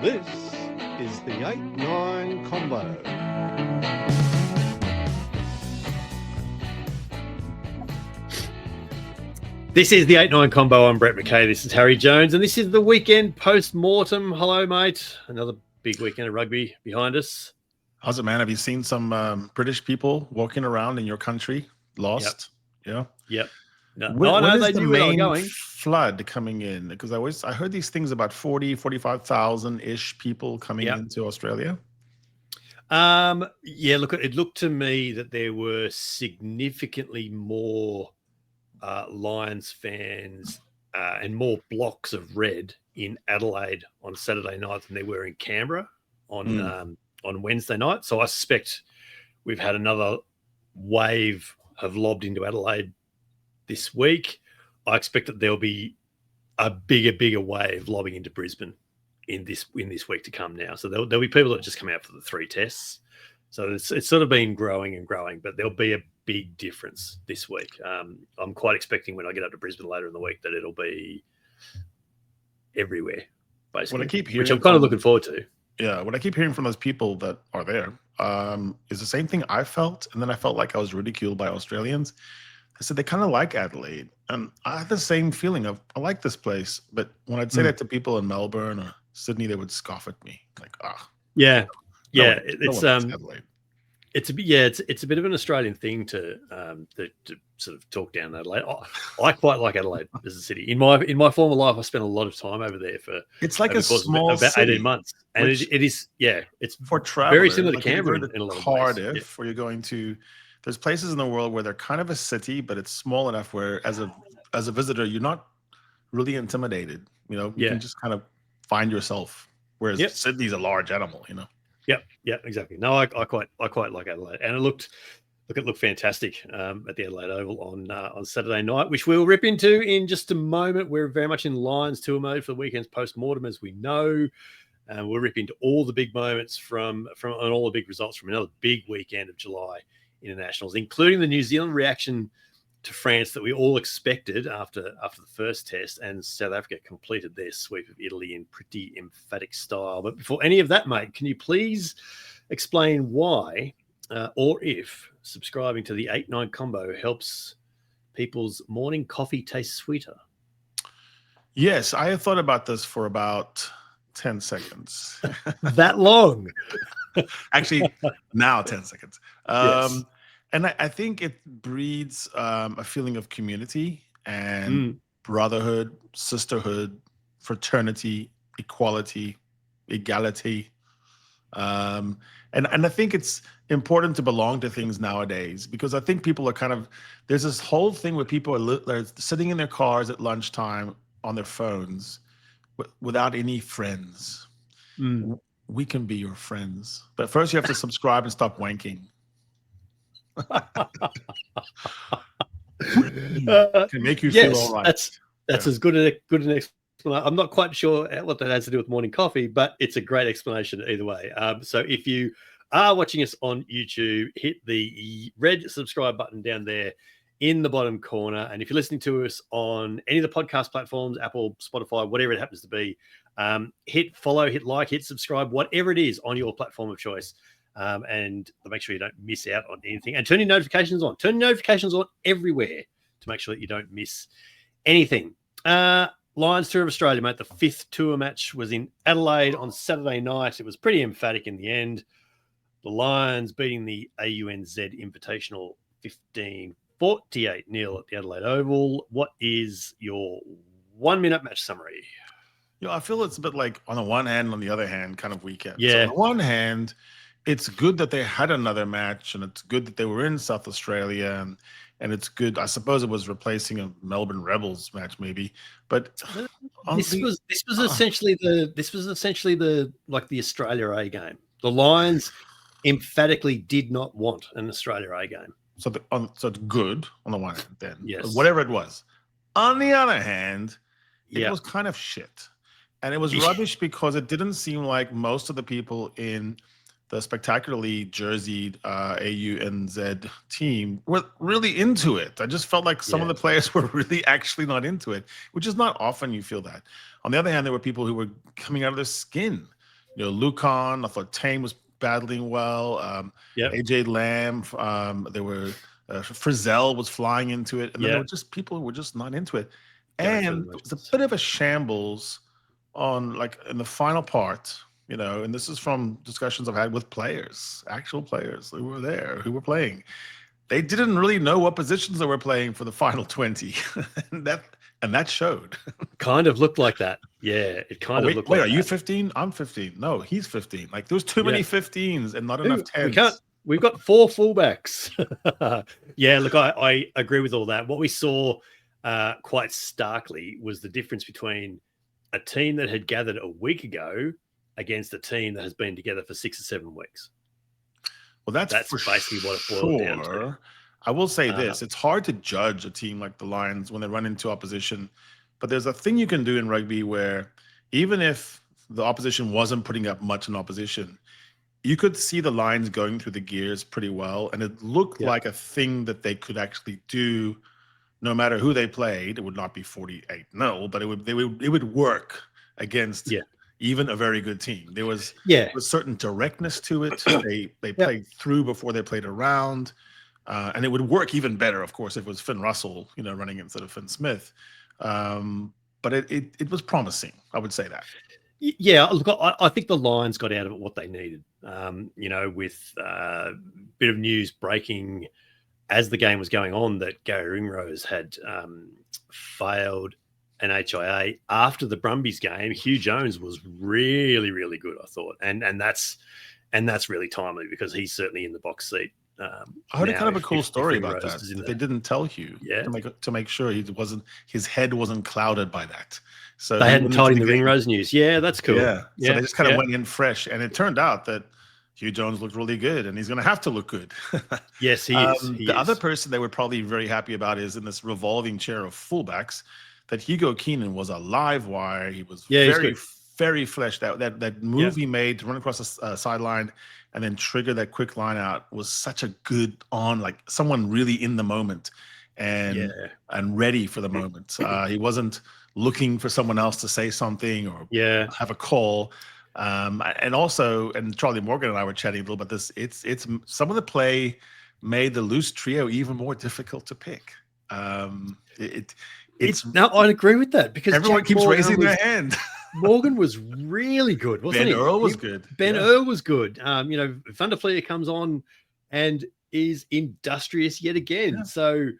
This is the 8-9 Combo. This is the 8-9 Combo. I'm Brett McKay. This is Harry Jones, and this is the Weekend Post-Mortem. Hello, mate. Another big weekend of rugby behind us. How's it, man? Have you seen some British people walking around in your country lost? Yep. Yeah. No, When no, is they the knew where they were main going. flood coming in? Because I heard these things about 45,000-ish people coming into Australia. Look, it looked to me that there were significantly more Lions fans and more blocks of red in Adelaide on Saturday night than there were in Canberra on Wednesday night. So I suspect we've had another wave have lobbed into Adelaide this week. I expect that there'll be a bigger wave lobbing into Brisbane in this week to come now. So there'll be people that just come out for the 3 tests. So it's sort of been growing and growing, but there'll be a big difference this week. I'm quite expecting when I get up to Brisbane later in the week that it'll be everywhere, basically, which I'm kind of looking forward to. Yeah, what I keep hearing from those people that are there is the same thing I felt, and then I felt like I was ridiculed by Australians. I said they kind of like Adelaide, and I had the same feeling of I like this place, but when I'd say that to people in Melbourne or Sydney, they would scoff at me like, It's a bit of an Australian thing to sort of talk down Adelaide. I quite like Adelaide as a city. In my former life, I spent a lot of time over there for a small about city, 18 months, and it's for travelers, very similar to like Canberra in a lot of Cardiff, ways. where you're going to. There's places in the world where they're kind of a city, but it's small enough where as a visitor, you're not really intimidated. You can just kind of find yourself. Whereas Sydney's a large animal, Yeah, exactly. No, I quite like Adelaide, and it looked fantastic at the Adelaide Oval on Saturday night, which we'll rip into in just a moment. We're very much in Lions tour mode for the weekend's post-mortem, as we know. We'll rip into all the big moments from and all the big results from another big weekend of July internationals, including the New Zealand reaction to France that we all expected after the first test, and South Africa completed their sweep of Italy in pretty emphatic style. But before any of that, mate, can you please explain why or if subscribing to the 8-9 Combo helps people's morning coffee taste sweeter? Yes, I have thought about this for about 10 seconds. That long? Actually, now 10 seconds. Yes. And I think it breeds a feeling of community and brotherhood, sisterhood, fraternity, equality, equality. And I think it's important to belong to things nowadays, because I think people are there's this whole thing where people are sitting in their cars at lunchtime on their phones without any friends. We can be your friends. But first you have to subscribe and stop wanking. Can make you feel all right. That's as good an explanation. I'm not quite sure what that has to do with morning coffee, but it's a great explanation either way. So if you are watching us on YouTube, hit the red subscribe button down there in the bottom corner. And if you're listening to us on any of the podcast platforms, Apple, Spotify, whatever it happens to be, hit follow, hit like, hit subscribe, whatever it is on your platform of choice. And make sure you don't miss out on anything, and turn your notifications on. Turn notifications on everywhere to make sure that you don't miss anything. Lions Tour of Australia, mate. The 5th tour match was in Adelaide on Saturday night. It was pretty emphatic in the end. The Lions beating the AUNZ Invitational 15-48-0 at the Adelaide Oval. What is your 1-minute match summary? I feel it's a bit like on the one hand and on the other hand kind of weekend. Yeah. So on the one hand, it's good that they had another match, and it's good that they were in South Australia, and it's good. I suppose it was replacing a Melbourne Rebels match, maybe. But this was essentially the Australia A game. The Lions emphatically did not want an Australia A game. So it's good on the one hand, then. Yes. Whatever it was. On the other hand, it was kind of shit. And it was rubbish because it didn't seem like most of the people in the spectacularly jerseyed AUNZ team were really into it. I just felt like some of the players were really actually not into it, which is not often you feel that. On the other hand, there were people who were coming out of their skin Lucan. I thought Tame was battling well. AJ Lamb. There were Frizzell was flying into it, and then there were just people who were just not into it. And it was a bit of a shambles on in the final part, and this is from discussions I've had with players, actual players who were there, who were playing. They didn't really know what positions they were playing for the final 20. and that showed. Kind of looked like that. Yeah, it kind of looked like that. Wait, are you 15? I'm 15. No, he's 15. Like, there was too many 15s and not enough 10s. We've got 4 fullbacks. Yeah, look, I agree with all that. What we saw quite starkly was the difference between a team that had gathered a week ago against a team that has been together for 6 or 7 weeks. Well, that's basically what it boiled down to. I will say this. It's hard to judge a team like the Lions when they run into opposition. But there's a thing you can do in rugby where even if the opposition wasn't putting up much in opposition, you could see the Lions going through the gears pretty well. And it looked like a thing that they could actually do no matter who they played. It would not be 48-0, but it would work against even a very good team. There was a certain directness to it. They played through before they played around. And it would work even better, of course, if it was Finn Russell, running instead of Finn Smith. But it was promising. I would say that. Yeah, look, I think the Lions got out of it what they needed. With a bit of news breaking as the game was going on that Gary Ringrose had failed an HIA after the Brumbies game. Hugh Jones was really, really good, I thought, and that's really timely because he's certainly in the box seat. I heard a kind of a cool story about that they didn't tell Hugh to make sure his head wasn't clouded by that. So they hadn't told him the Ringrose news. Yeah, that's cool. So they just kind of went in fresh, and it turned out that Hugh Jones looked really good, and he's going to have to look good. Yes, he is. The other person they were probably very happy about is in this revolving chair of fullbacks that Hugo Keenan was a live wire. He was very fleshed out. That move he made to run across the sideline and then trigger that quick line out was such a good someone really in the moment and ready for the moment. He wasn't looking for someone else to say something or have a call. And Charlie Morgan and I were chatting a little about this. It's some of the play made the loose trio even more difficult to pick. No, I agree with that because everyone keeps raising their hand. Morgan was really good, wasn't he? Ben Earl was good. Ben Earl was good. Van der Fleer comes on and is industrious yet again. Yeah. So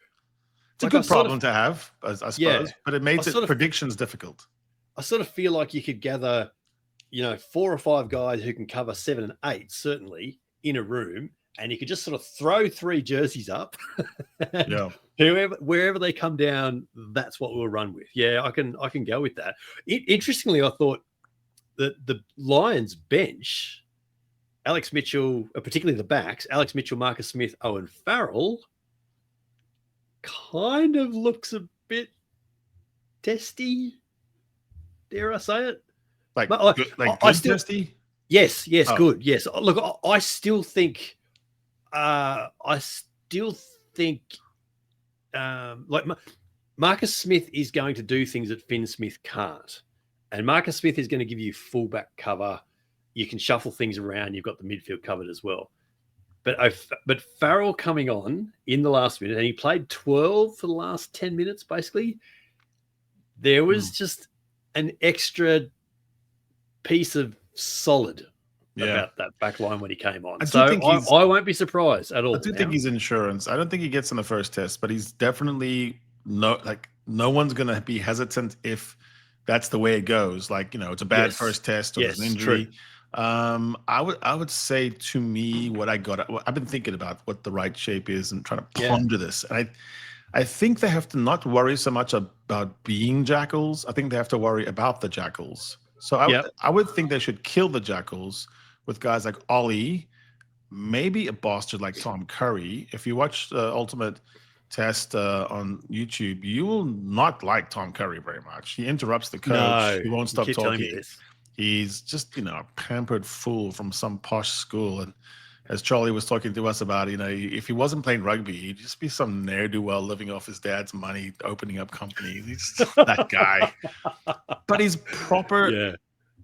it's a good problem to have, I suppose, but it makes predictions difficult. I sort of feel like you could gather, 4 or 5 guys who can cover 7 and 8, certainly, in a room, and you could just sort of throw 3 jerseys up. Wherever they come down, that's what we'll run with. Yeah, I can go with that. Interestingly, I thought that the Lions bench, Alex Mitchell, particularly the backs, Alex Mitchell, Marcus Smith, Owen Farrell, kind of looks a bit testy. Dare I say it? Good testy? Yes, good. Yes. Look, I still think Marcus Smith is going to do things that Finn Smith can't. And Marcus Smith is going to give you fullback cover. You can shuffle things around. You've got the midfield covered as well. But Farrell coming on in the last minute, and he played 12 for the last 10 minutes, basically. There was just an extra piece of solid about that back line when he came on. I won't be surprised at all. I do think he's insurance. I don't think he gets in the first test, but he's definitely no one's going to be hesitant if that's the way it goes. It's a bad first test or there's an injury. I would say, to me, what I've been thinking about what the right shape is and trying to ponder this. And I think they have to not worry so much about being Jackals. I think they have to worry about the Jackals. So I would think they should kill the Jackals with guys like Ollie, maybe a bastard like Tom Curry. If you watch the Ultimate Test on YouTube, you will not like Tom Curry very much. He interrupts the coach. No, he won't stop talking. He's just, a pampered fool from some posh school. And as Charlie was talking to us about, if he wasn't playing rugby, he'd just be some ne'er-do-well living off his dad's money, opening up companies. He's just that guy. But he's proper.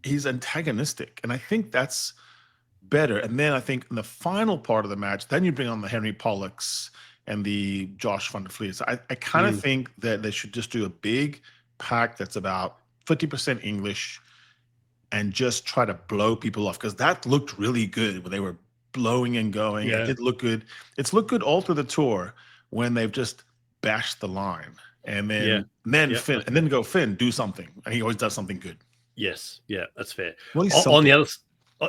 he's antagonistic, and I think that's better. And then I think in the final part of the match, then you bring on the Henry Pollocks and the Josh van der Vliet. I kind of think that they should just do a big pack that's about 50% English and just try to blow people off, because that looked really good when they were blowing and going. It did look good. It's looked good all through the tour when they've just bashed the line. And then Finn, and then go, Finn, do something. And he always does something good. Yes, yeah, that's fair. Well, on the other, I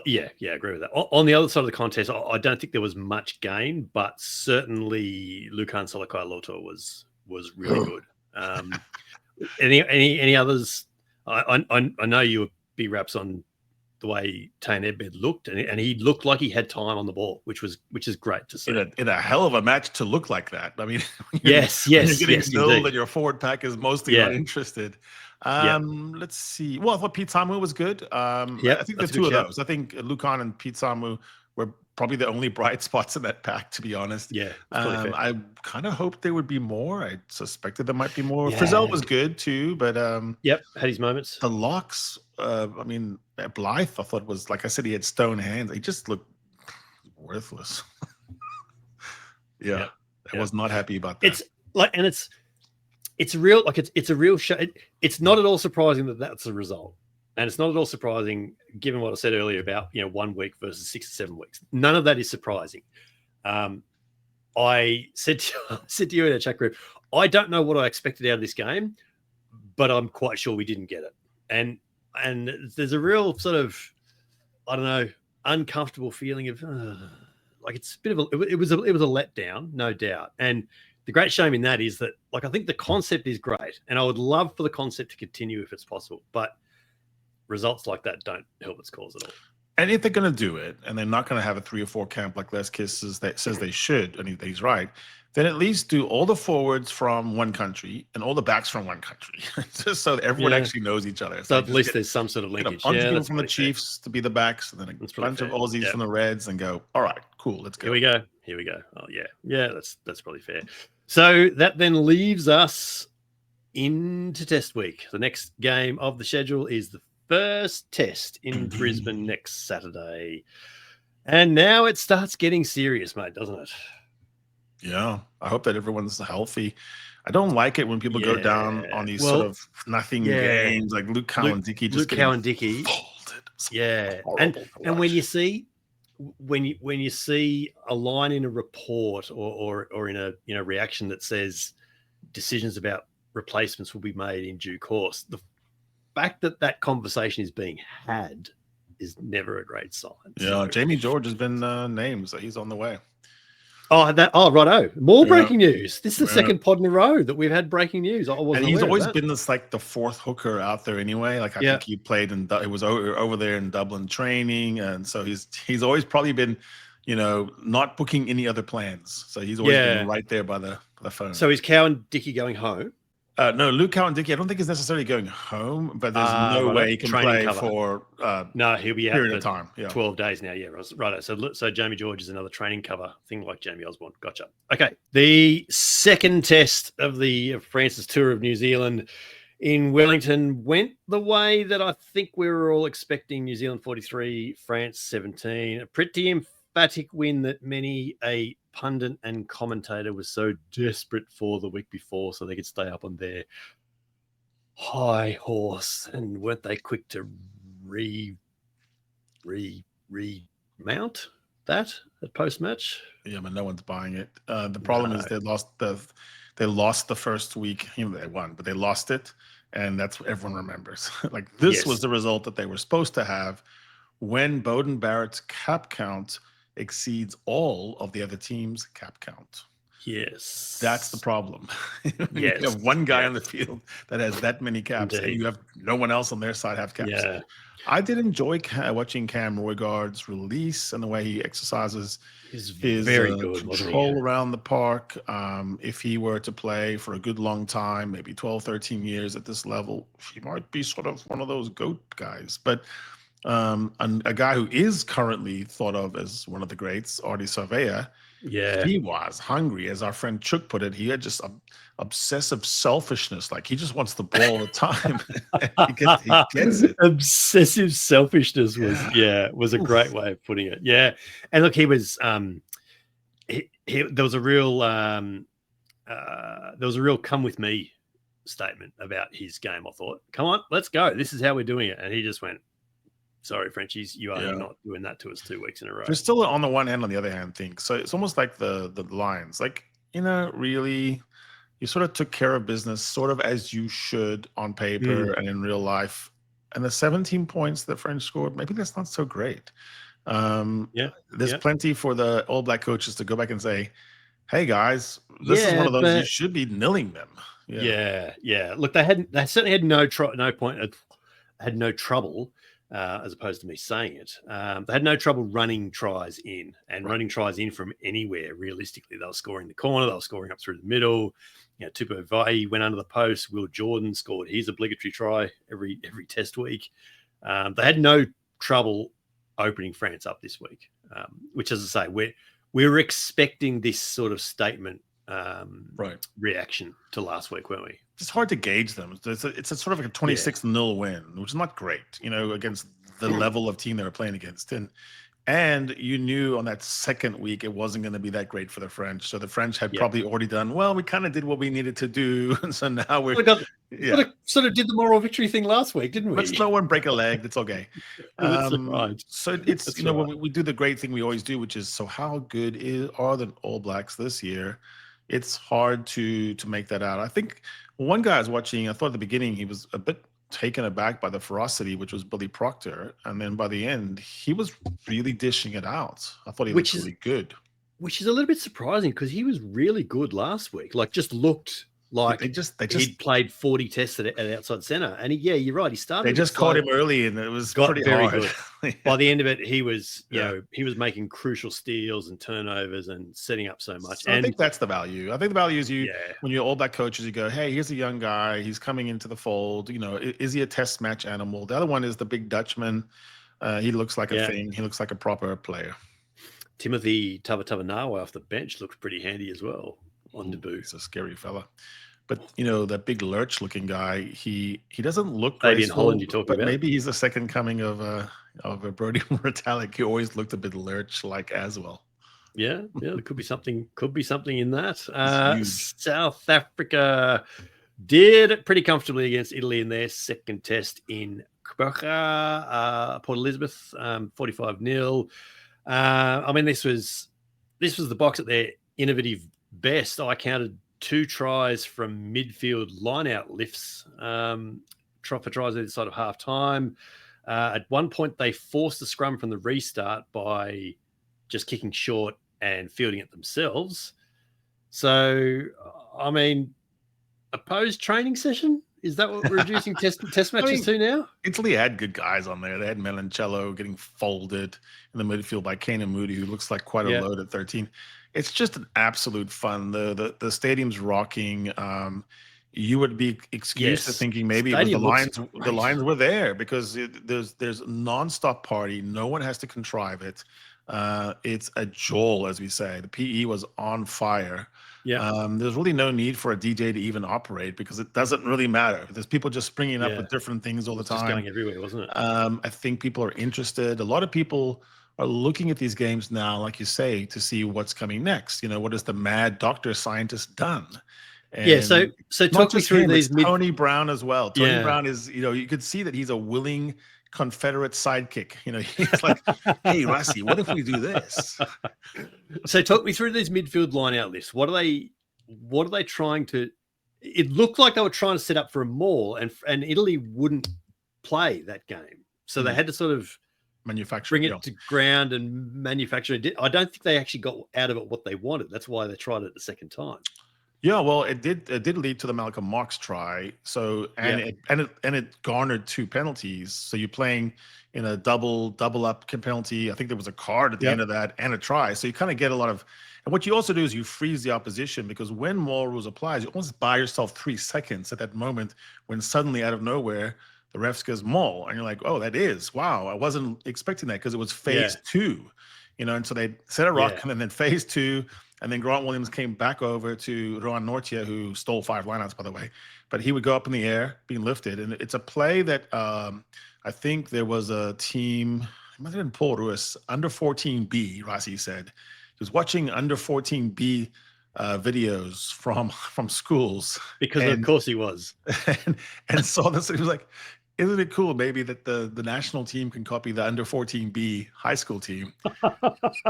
agree with that. On the other side of the contest, I don't think there was much gain, but certainly Lukan Salakai-Loto was really good. Any others? I know you would be raps on the way Tane Edbed looked, and he looked like he had time on the ball, which is great to see. In a hell of a match to look like that. I mean, yes, you're getting nilled and your forward pack is mostly uninterested. Let's see. Well, I thought Pete Samu was good. I think the two of those. I think Lukan and Pete Samu were probably the only bright spots in that pack, to be honest. Yeah, I kind of hoped there would be more. I suspected there might be more. Frizzell was good too, but had his moments. The locks. I mean, Blythe, I thought was, like I said, he had stone hands. He just looked worthless. I was not happy about that. It's like, and it's real. Like it's a real show. It's not at all surprising that that's the result. And it's not at all surprising, given what I said earlier about 1 week versus 6 to 7 weeks. None of that is surprising. I said to you in a chat group, I don't know what I expected out of this game, but I'm quite sure we didn't get it. And there's a real sort of, I don't know, uncomfortable feeling of like it's a bit of it was a letdown, no doubt. And the great shame in that is that, like, I think the concept is great, and I would love for the concept to continue if it's possible, but results like that don't help its cause at all. And if they're going to do it, and they're not going to have a 3 or 4 camp like Les Kiss says they should, and he's right, then at least do all the forwards from one country and all the backs from one country, just so that everyone actually knows each other. So at least there's some sort of linkage. A bunch of people from the Chiefs to be the backs, and then a bunch of Aussies from the Reds, and go, all right, cool, let's go. Here we go. Oh, yeah, that's probably fair. So that then leaves us into test week. The next game of the schedule is the first test in Brisbane next Saturday. And now it starts getting serious, mate, doesn't it? Yeah, I hope that everyone's healthy. I don't like it when people go down on these sort of nothing games, like Luke Cowan-Dickie just getting folded. And when you see a line in a report or in a reaction that says decisions about replacements will be made in due course, the fact that conversation is being had is never a great sign. Yeah, Jamie George has been named, so he's on the way. Righto. More breaking news. This is the second pod in a row that we've had breaking news. And he's always been this, like, the fourth hooker out there anyway. Like, I think he played it was over there in Dublin training, and so he's always probably been, not booking any other plans. So he's always been right there by the phone. So is Cowan-Dickie going home? No, Luke Cowan-Dickie, I don't think he's necessarily going home, but there's no way he can play for he'll be out period of time. 12 days now. Yeah, right. So Jamie George is another training cover thing like Jamie Osborne. Gotcha. Okay, the second test of the Francis Tour of New Zealand in Wellington went the way that I think we were all expecting. New Zealand 43, France 17. A pretty emphatic win that many a pundit and commentator was so desperate for the week before so they could stay up on their high horse, and weren't they quick to remount that at post-match? Yeah, but no one's buying it. The problem is they lost the first week. They won, but they lost it, and that's what everyone remembers. Like, this was the result that they were supposed to have when Bowden Barrett's cap count exceeds all of the other teams' cap count. Yes. That's the problem. Yes. You have one guy on the field that has that many caps, and you have no one else on their side have caps. Yeah. I did enjoy watching Cam Roygaard's release and the way he exercises his very good control around the park. If he were to play for a good long time, maybe 12, 13 years at this level, he might be sort of one of those GOAT guys. But a guy who is currently thought of as one of the greats, Artie Savea, Yeah. He was hungry, as our friend Chook put it. He had just obsessive selfishness. Like he just wants the ball all the time. he gets it. Obsessive selfishness was a great way of putting it. Yeah. And look, he was there was a real come with me statement about his game. I thought, come on, let's go. This is how we're doing it. And he just went, sorry, Frenchies, you are not doing that to us 2 weeks in a row. There's still on the one hand, on the other hand thing. So it's almost like the Lions. Like, really, you sort of took care of business sort of as you should on paper and in real life. And the 17 points the French scored, maybe that's not so great. There's plenty for the All Black coaches to go back and say, hey, guys, this is one of those you should be nilling them. Yeah. Look, they certainly had no trouble, as opposed to me saying it. They had no trouble running tries in running tries in from anywhere. Realistically, they were scoring the corner, they were scoring up through the middle. Tupo Vai went under the post. Will Jordan scored his obligatory try every test week. They had no trouble opening France up this week, which, as I say, we're expecting this sort of statement reaction to last week, weren't we? It's hard to gauge them. It's a sort of like a 26-0 win, which is not great, against the level of team they were playing against. And you knew on that second week it wasn't going to be that great for the French. So the French had probably already done, well, we kind of did what we needed to do. And so now we're sort of did the moral victory thing last week, didn't we? Let's no one break a leg. That's okay. That's right. So it's, when we do the great thing we always do, which is, so how good are the All Blacks this year? It's hard to make that out. I think one guy I was watching, I thought at the beginning he was a bit taken aback by the ferocity, which was Billy Proctor. And then by the end, he was really dishing it out. I thought he looked really good. Which is a little bit surprising because he was really good last week. Like, just looked like he'd played 40 tests at outside centre. And you're right. He started. They just caught him early, and it was pretty very hard. Good. By the end of it, he was, he was making crucial steals and turnovers and setting up so much. So I think that's the value. I think the value is when you're All Black coaches, you go, hey, here's a young guy. He's coming into the fold. Is he a test match animal? The other one is the big Dutchman. He looks like a thing. He looks like a proper player. Timothy Tavatavanawa off the bench looks pretty handy as well on debut. He's a scary fella. But, that big lurch-looking guy, he doesn't look Fabian Holland, you talking about. Maybe he's the second coming of a Brody Mortalic. He always looked a bit lurch-like as well. Yeah, there could be something in that. South Africa did it pretty comfortably against Italy in their second test in Port Elizabeth, 45-0. This was the Boks at their innovative best. I counted 2 tries from midfield line-out lifts, for tries either side of half-time. At one point, they forced the scrum from the restart by just kicking short and fielding it themselves. So, a post-training session? Is that what we're reducing test matches to now? Italy had good guys on there. They had Melancello getting folded in the midfield by Kanan Moody, who looks like quite a load at 13. It's just an absolute fun. The stadium's rocking. You would be excused to thinking maybe it was the Lions were there because there's a nonstop party. No one has to contrive it. It's a joel, as we say. The PE was on fire. There's really no need for a DJ to even operate because it doesn't really matter. There's people just springing up with different things all the time. Just going everywhere, wasn't it? I think people are interested. A lot of people are looking at these games now, like you say, to see what's coming next. What has the mad doctor scientist done? And so talk me through these. Tony Brown as well. Tony Brown is, you could see that he's a willing Confederate sidekick. He's like, hey, Rassi, what if we do this? So talk me through these midfield line-out lists. What are they trying to? It looked like they were trying to set up for a maul, and Italy wouldn't play that game, so they had to sort of bring it to ground and manufacture it. I don't think they actually got out of it what they wanted. That's why they tried it the second time. Yeah, well, it did lead to the Malcolm Marx try. So it garnered 2 penalties. So you're playing in a double up penalty. I think there was a card at the end of that and a try. So you kind of get a lot of. And what you also do is you freeze the opposition because when maul rules applies, you almost buy yourself 3 seconds at that moment when suddenly out of nowhere the ref goes maul, and you're like, oh, wow, I wasn't expecting that because it was phase 2. and so they set a rock, Yeah. and then phase 2, and then Grant Williams came back over to Rohan Nortia, who stole 5 lineouts, by the way. But he would go up in the air, being lifted, and it's a play that I think there was a team, it might have been Paul Ruiz, under 14B, Rossi said. He was watching under 14B videos from schools. Because of course he was. and saw this. He was like, isn't it cool maybe that the national team can copy the under 14B high school team?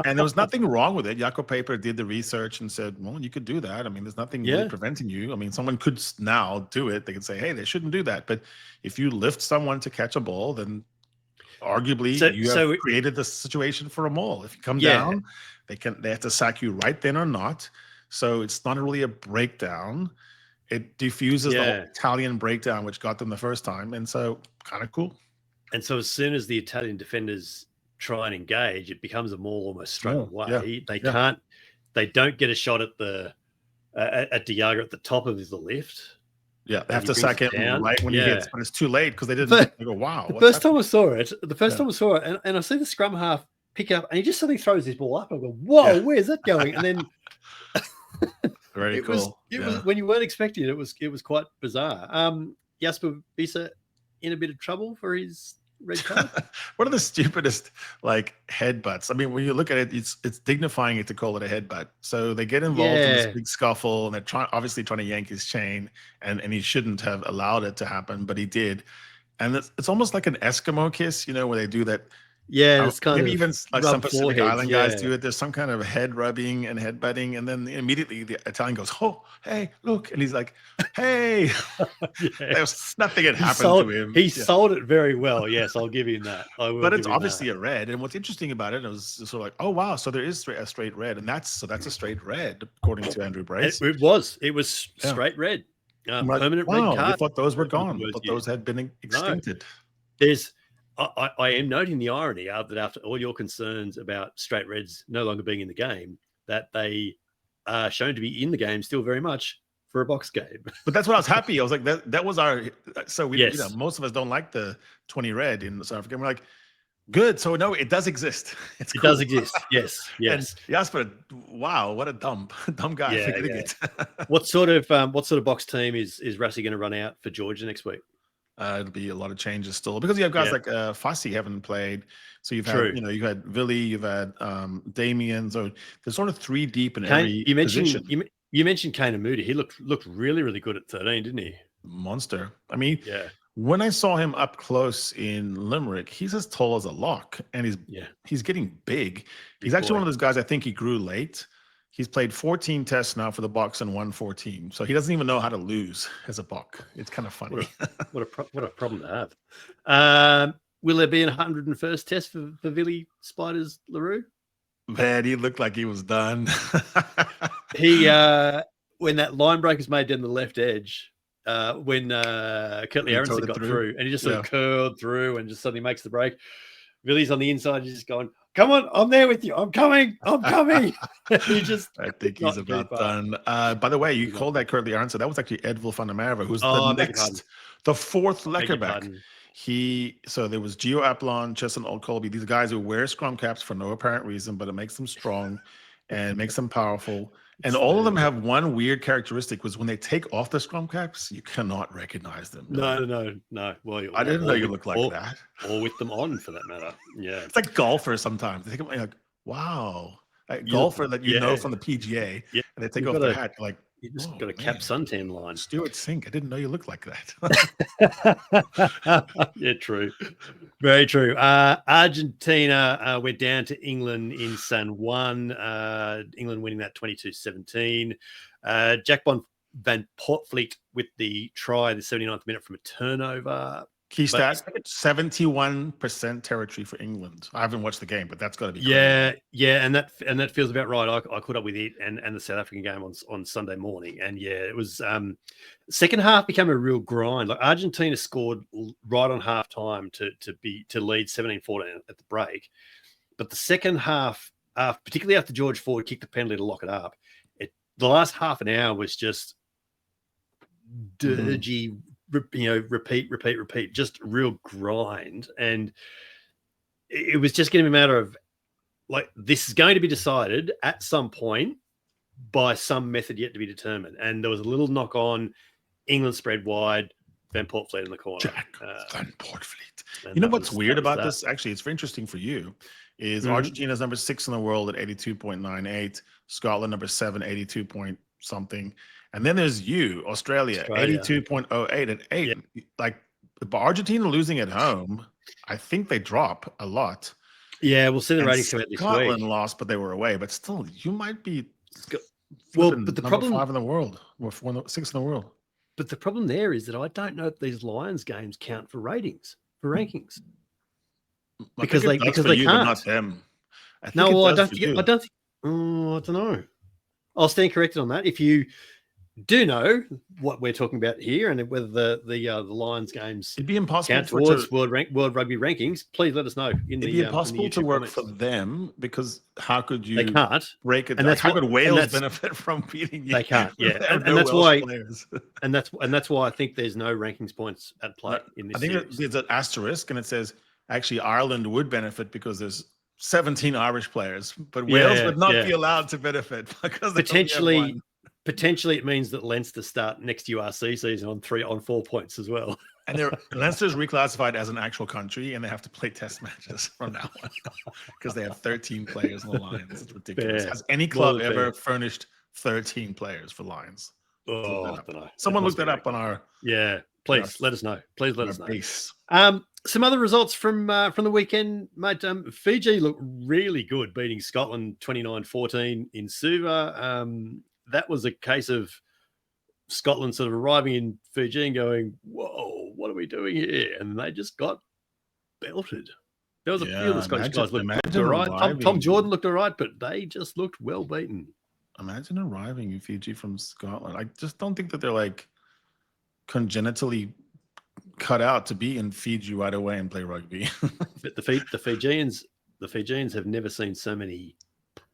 And there was nothing wrong with it. Jaco Paper did the research and said, well, you could do that. I mean, there's nothing really preventing you. I mean, someone could now do it. They could say, hey, they shouldn't do that. But if you lift someone to catch a ball, then arguably you have created the situation for a maul. If you come down, they have to sack you right then or not. So it's not really a breakdown. It diffuses the whole Italian breakdown, which got them the first time. And so kind of cool. And so as soon as the Italian defenders try and engage, it becomes a maul almost straight away. They don't get a shot at at Diago at the top of the lift. Yeah, they have to sack him right when he hits, but it's too late because they didn't go, wow. The first time I saw it, and I see the scrum half pick up, and he just suddenly throws his ball up. I go, whoa, where's that going? And then very cool. It was when you weren't expecting it. It was quite bizarre. Jasper Wiese in a bit of trouble for his red card. One of the stupidest headbutts. I mean, when you look at it, it's dignifying it to call it a headbutt. So they get involved in this big scuffle, and they're obviously trying to yank his chain, and he shouldn't have allowed it to happen, but he did. And it's almost like an Eskimo kiss, where they do that. Yeah, it's kind maybe of even like some Pacific Island guys do it. There's some kind of head rubbing and head butting, and then immediately the Italian goes, "Oh, hey, look!" And he's like, "Hey." There's nothing had happened to him. He sold it very well. Yes, I'll give him that. But it's obviously a red. And what's interesting about it was sort of like, oh wow, so there is a straight red, and that's a straight red according to Andrew Brace. It was straight red. Permanent red card. I thought those were gone. I thought those had been extincted. I am noting the irony that after all your concerns about straight reds no longer being in the game, that they are shown to be in the game still very much for a box game. But that's what I was happy. I was like, that was our. So we, most of us don't like the 20 red in South Africa. We're like, good. So no, it does exist. It does exist. Yes. And Jasper, wow, what a dumb guy forgetting it. What sort of box team is Rassie going to run out for Georgia next week? It'll be a lot of changes still because you have guys like Fassi haven't played. So you've had, you've had Villy, you've had Damien. So there's sort of 3 deep in every position. You mentioned Kane Moody. He looked really, really good at 13, didn't he? Monster. I mean, when I saw him up close in Limerick, he's as tall as a lock, and he's getting big. He's actually one of those guys. I think he grew late. He's played 14 tests now for the Boks and won 14. So he doesn't even know how to lose as a Bok. It's kind of funny. What a problem to have. Will there be a 101st test for Villy Spiders LaRue? Man, he looked like he was done. He when that line break is made down the left edge, when Kurtley Aronson got through, and he just sort of curled through and just suddenly makes the break. Villy's on the inside, he's just going, come on, I'm there with you. I'm coming. I think he's about done. By the way, you called that Kurtley Aronson. That was actually Edville van der Merwe, who's the 4th Lekkerback. So there was Gio Aplon, Chesson Old Colby. These guys who wear scrum caps for no apparent reason, but it makes them strong and makes them powerful. And all of them have one weird characteristic, was when they take off the scrum caps, you cannot recognize them. No. Well, I didn't know you looked like that. Or with them on, for that matter. Yeah. It's like golfers sometimes. They take them like, wow. Golfer that you know from the PGA, and they take off their hat. You're like, you just got a cap suntan line. Stuart Sink. I didn't know you looked like that. Yeah, true. Very true. Argentina went down to England in San Juan. England winning that 22-17. Jack Van Portvliet with the try, the 79th minute from a turnover. Key stat, 71% territory for England. I haven't watched the game, but that's got to be crazy. And that feels about right. I caught up with it and the South African game on Sunday morning, and it was second half became a real grind. Like Argentina scored right on half time to lead 17-14 at the break, but the second half, particularly after George Ford kicked the penalty to lock it up, the last half an hour was just dirgy. Repeat, just real grind. And it was just going to be a matter of like this is going to be decided at some point by some method yet to be determined. And there was a little knock on England spread wide, Van Portfleet in the corner. Jack Van Portfleet. You know what's weird about that. this? Actually, it's very interesting for you. Is Argentina's number 6 in the world at 82.98, Scotland number 7, 82 point something, and then there's you, Australia. 82.08 at 8. Yeah. Like Argentina losing at home, I think they drop a lot. Yeah, we'll see the ratings come out this week. Scotland lost, but they were away. But still, you might be but the problem 5 in the world, or 6 in the world. But the problem there is that I don't know if these Lions games count for ratings, for rankings, because they can't. But not them. I don't think. Oh, I don't know. I'll stand corrected on that. If you do know what we're talking about here and whether the Lions games it'd be impossible count towards World Rugby rankings, please let us know. It'd be impossible to work for them because how could you? They can't break it. And how could Wales benefit from beating you? They can't. Yeah, and that's why. And that's why I think there's no rankings points at play in this. I think there's an asterisk, and it says actually Ireland would benefit because there's 17 Irish players, but Wales would not be allowed to benefit because Potentially, it means that Leinster start next URC season on 4 points as well. And Leinster's reclassified as an actual country, and they have to play test matches from now on because they have 13 players in the Lions. It's ridiculous. Has any club ever furnished 13 players for Lions? Oh, I don't know. Someone look that up on our. Yeah, please let us know. Please let us know. Some other results from the weekend, mate. Fiji looked really good, beating Scotland 29-14 in Suva. That was a case of Scotland sort of arriving in Fiji and going, whoa, what are we doing here? And they just got belted. There was a few of the Scottish guys looked all right. Tom Jordan looked all right, but they just looked well beaten. Imagine arriving in Fiji from Scotland. I just don't think that they're like congenitally cut out to be in Fiji right away and play rugby. But the Fijians have never seen so many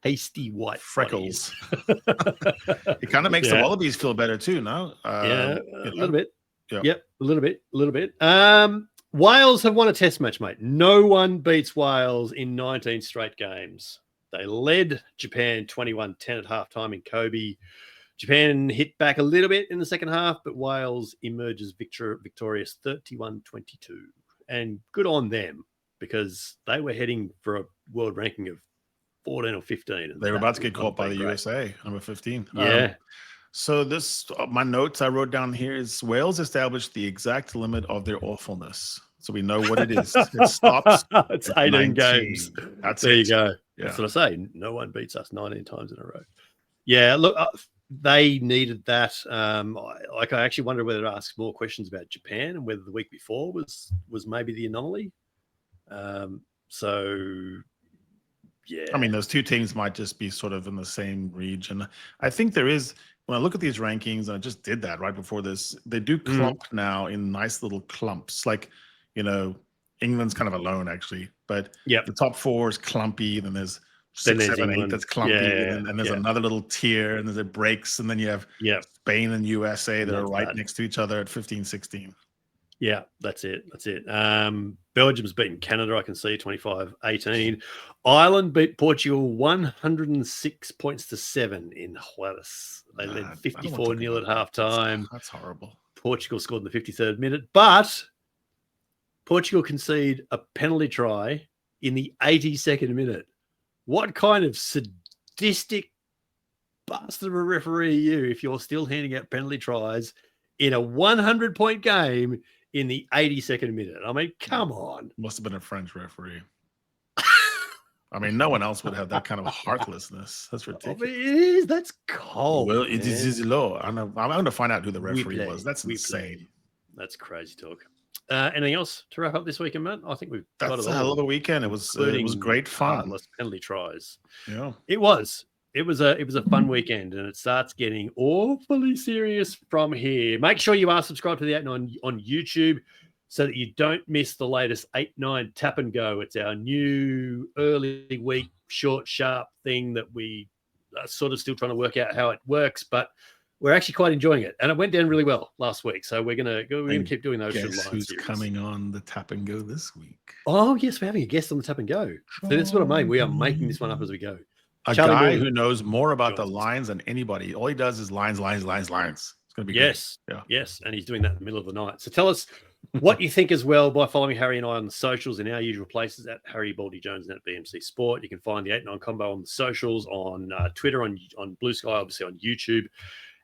pasty white freckles. It kind of makes the Wallabies feel better too, no? A little bit. Yeah. Yep, a little bit. Wales have won a test match, mate. No one beats Wales in 19 straight games. They led Japan 21-10 at halftime in Kobe. Japan hit back a little bit in the second half, but Wales emerges victorious 31-22. And good on them because they were heading for a world ranking of 14 or 15. They were about to get caught by the USA, number 15. Yeah. So my notes I wrote down here is Wales established the exact limit of their awfulness. So we know what it is. It stops. It's 18 games. There you go. Yeah. That's what I say. No one beats us 19 times in a row. Yeah, look, they needed that. I actually wonder whether to ask more questions about Japan and whether the week before was maybe the anomaly. Yeah. I mean, those two teams might just be sort of in the same region. I think there is, when I look at these rankings, and I just did that right before this, they do clump now in nice little clumps. Like, England's kind of alone, actually. But the top 4 is clumpy. Then there's 6, 7, 8 that's clumpy. And there's another little tier, and there's it breaks. And then you have Spain and USA that are right next to each other at 15, 16. Yeah, that's it. Belgium's beaten Canada, I can see, 25-18. Ireland beat Portugal 106 points to 7 in Juarez. They led 54-0 at halftime. That's horrible. Portugal scored in the 53rd minute, but Portugal conceded a penalty try in the 82nd minute. What kind of sadistic bastard of a referee are you if you're still handing out penalty tries in a 100-point game in the 82nd minute? I mean, come on. Must have been a French referee. I mean, no one else would have that kind of heartlessness. That's ridiculous. It is. That's cold. Well, it is low. I'm going to find out who the referee was. That's insane. That's crazy talk. Anything else to wrap up this weekend, Matt? I think we've got a hell of a weekend. It was great fun. Penalty tries. Yeah, it was. It was a fun weekend, and it starts getting awfully serious from here. Make sure you are subscribed to the 8-9 on YouTube so that you don't miss the latest 8-9 Tap and Go. It's our new early week, short, sharp thing that we are sort of still trying to work out how it works, but we're actually quite enjoying it, and it went down really well last week. So we're gonna keep doing those. Guess who's coming on the Tap and Go this week? Oh yes, we're having a guest on the Tap and Go. So that's what I mean. We are making this one up as we go. A guy who knows more about the lines than anybody. All he does is lines. It's gonna be yes, great. Yes, and he's doing that in the middle of the night. So tell us what you think as well by following Harry and I on the socials in our usual places at Harry Baldy Jones and at BMC Sport. You can find the 8-9 Combo on the socials, on Twitter, on Blue Sky, obviously on YouTube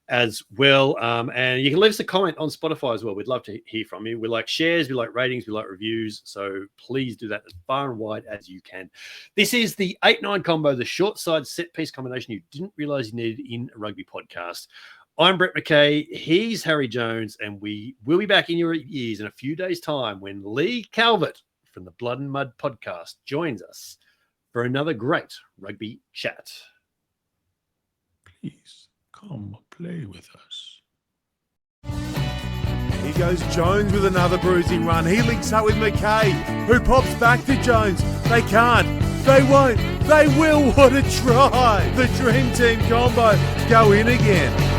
as well. And you can leave us a comment on Spotify as well. We'd love to hear from you. We like shares, we like ratings, we like reviews. So please do that as far and wide as you can. This is the 8-9 Combo, the short side set piece combination you didn't realize you needed in a rugby podcast. I'm Brett McKay, he's Harry Jones, and we will be back in your ears in a few days' time when Lee Calvert from the Blood and Mud podcast joins us for another great rugby chat. Please come play with us. Here goes Jones with another bruising run. He links up with McKay, who pops back to Jones. They can't. They won't. They will. What a try. The Dream Team Combo go in again.